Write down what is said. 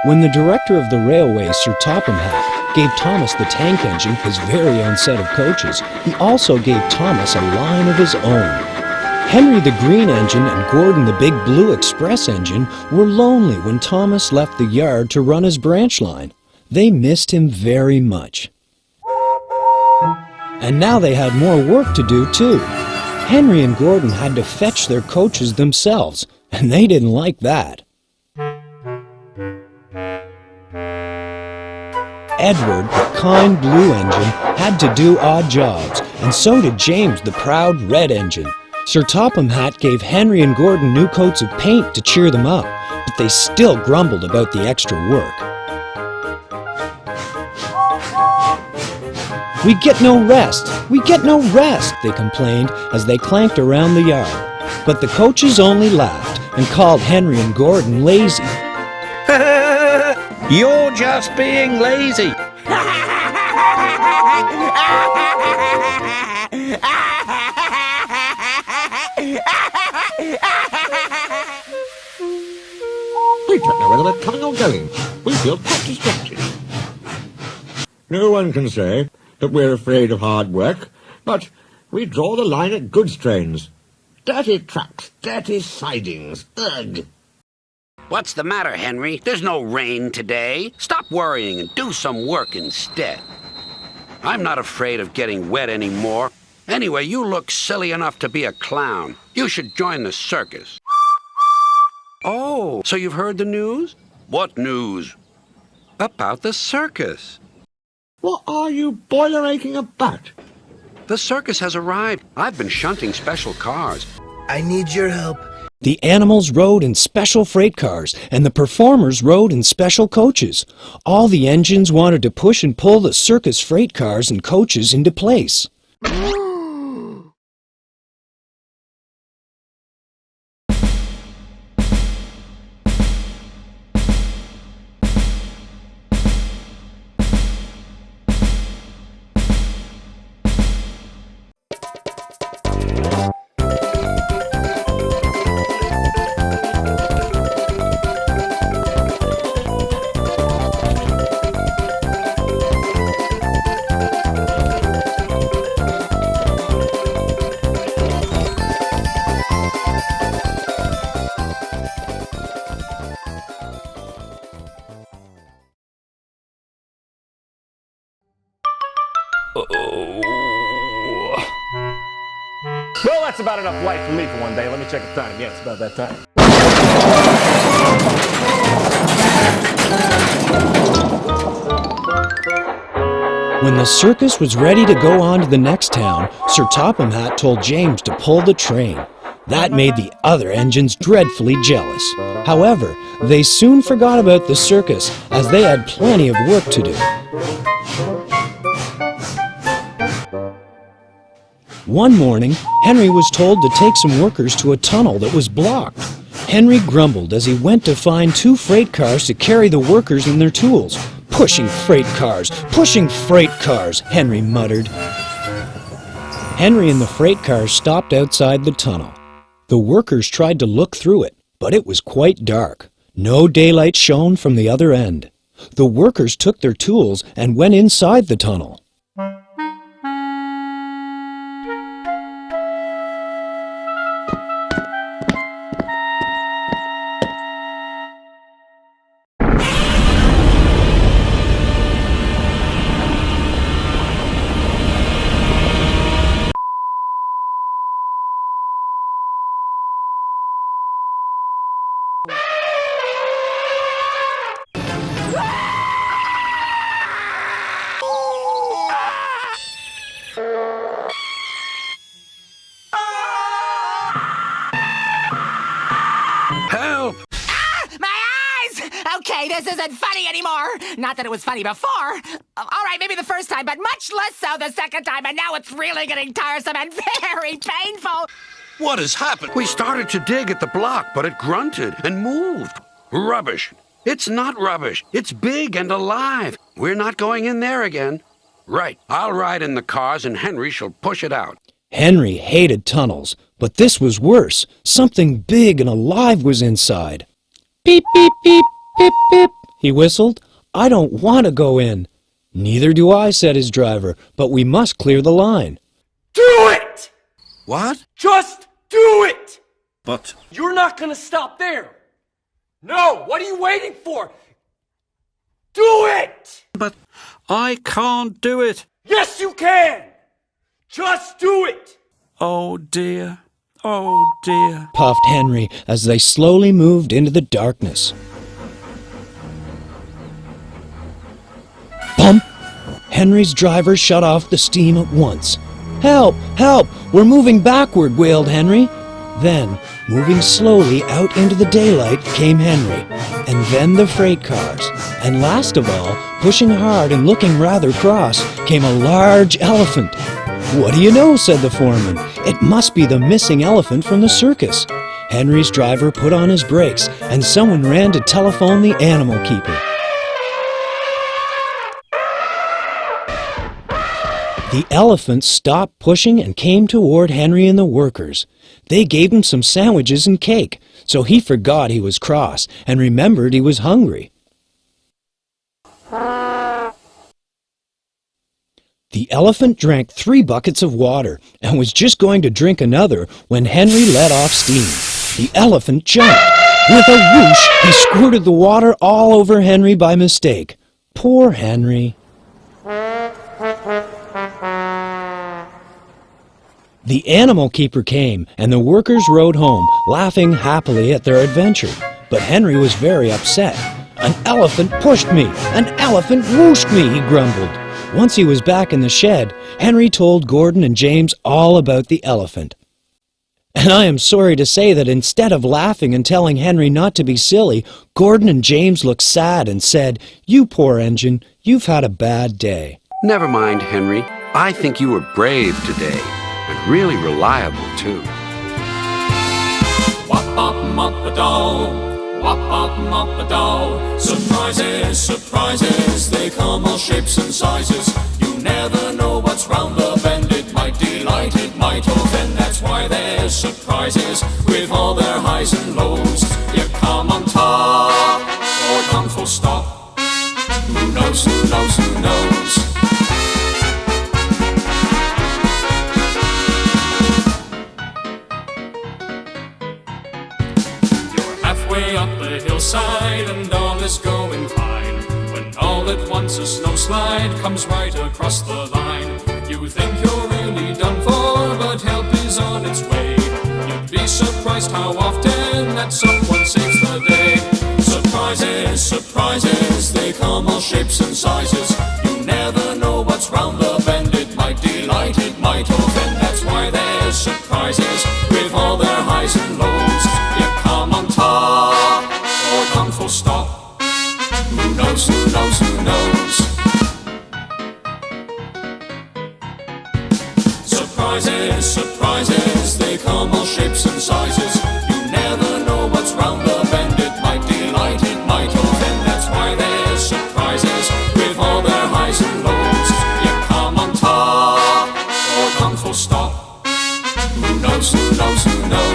When the director of the railway, Sir Topham Hatt, gave Thomas the tank engine, his very own set of coaches, he also gave Thomas a line of his own. Henry the green engine and Gordon the big blue express engine were lonely when Thomas left the yard to run his branch line. They missed him very much. And now they had more work to do too. Henry and Gordon had to fetch their coaches themselves, and they didn't like that. Edward, the kind blue engine, had to do odd jobs, and so did James, the proud red engine. Sir Topham Hatt gave Henry and Gordon new coats of paint to cheer them up, but they still grumbled about the extra work. "We get no rest! We get no rest!" they complained as they clanked around the yard. But the coaches only laughed and called Henry and Gordon lazy. You're just being lazy. We don't know whether we're coming or going. We feel quite distracted. No one can say that we're afraid of hard work, but we draw the line at goods trains. Dirty tracks, dirty sidings, ugh. What's the matter, Henry? There's no rain today. Stop worrying and do some work instead. I'm not afraid of getting wet anymore. Anyway, you look silly enough to be a clown. You should join the circus. Oh, so you've heard the news? What news? About the circus. What are you boiler aching about? The circus has arrived. I've been shunting special cars. I need your help. The animals rode in special freight cars, and the performers rode in special coaches. All the engines wanted to push and pull the circus freight cars and coaches into place. Well, that's about enough light for me for one day. Let me check the time. Yeah, it's about that time. When the circus was ready to go on to the next town, Sir Topham Hatt told James to pull the train. That made the other engines dreadfully jealous. However, they soon forgot about the circus, as they had plenty of work to do. One morning, Henry was told to take some workers to a tunnel that was blocked. Henry grumbled as he went to find 2 freight cars to carry the workers and their tools. Pushing freight cars, Henry muttered. Henry and the freight cars stopped outside the tunnel. The workers tried to look through it, but it was quite dark. No daylight shone from the other end. The workers took their tools and went inside the tunnel. Okay, this isn't funny anymore. Not that it was funny before. All right, maybe the first time, but much less so the second time, and now it's really getting tiresome and very painful. What has happened? We started to dig at the block, but it grunted and moved. Rubbish. It's not rubbish. It's big and alive. We're not going in there again. Right. I'll ride in the cars and Henry shall push it out. Henry hated tunnels, but this was worse. Something big and alive was inside. Beep, beep, beep, beep, beep, he whistled. I don't want to go in. Neither do I, said his driver, but we must clear the line. Do it! What? Just do it! But... You're not gonna stop there. No, what are you waiting for? Do it! But I can't do it. Yes, you can! Just do it! Oh dear. Oh dear. Puffed Henry as they slowly moved into the darkness. Bump! Henry's driver shut off the steam at once. Help! Help! We're moving backward, wailed Henry. Then, moving slowly out into the daylight came Henry, and then the freight cars. And last of all, pushing hard and looking rather cross, came a large elephant. What do you know, said the foreman. It must be the missing elephant from the circus. Henry's driver put on his brakes, and someone ran to telephone the animal keeper. The elephant stopped pushing and came toward Henry and the workers. They gave him some sandwiches and cake, so he forgot he was cross and remembered he was hungry. The elephant drank 3 buckets of water and was just going to drink another when Henry let off steam. The elephant jumped. With a whoosh, he squirted the water all over Henry by mistake. Poor Henry. The animal keeper came, and the workers rode home, laughing happily at their adventure. But Henry was very upset. An elephant pushed me! An elephant whooshed me, he grumbled. Once he was back in the shed, Henry told Gordon and James all about the elephant. And I am sorry to say that instead of laughing and telling Henry not to be silly, Gordon and James looked sad and said, "You poor engine, you've had a bad day." Never mind, Henry. I think you were brave today. And really reliable, too. Wop-up-mop-a-dow, wop-up-mop-a-dow. Surprises, surprises, they come all shapes and sizes. You never know what's round the bend. It might delight, it might offend. That's why there's surprises with all their highs and lows. You come on top or come full stop. Who knows, who knows, who knows? Up the hillside and all is going fine, when all at once a snowslide comes right across the line. You think you're really done for, but help is on its way. You'd be surprised how often that someone saves the day. Surprises, surprises, they come all shapes and sizes. You never know what's round the bend. It might delight, it might offend. That's why there's surprises with all their highs and lows. You come on top or come full stop. Who knows, who knows, who knows? Surprises, surprises, they come all shapes and sizes. You never know what's round the bend. It might delight, it might offend. That's why there's surprises with all their highs and lows. You come on top or come full stop. Who knows, who knows, who knows?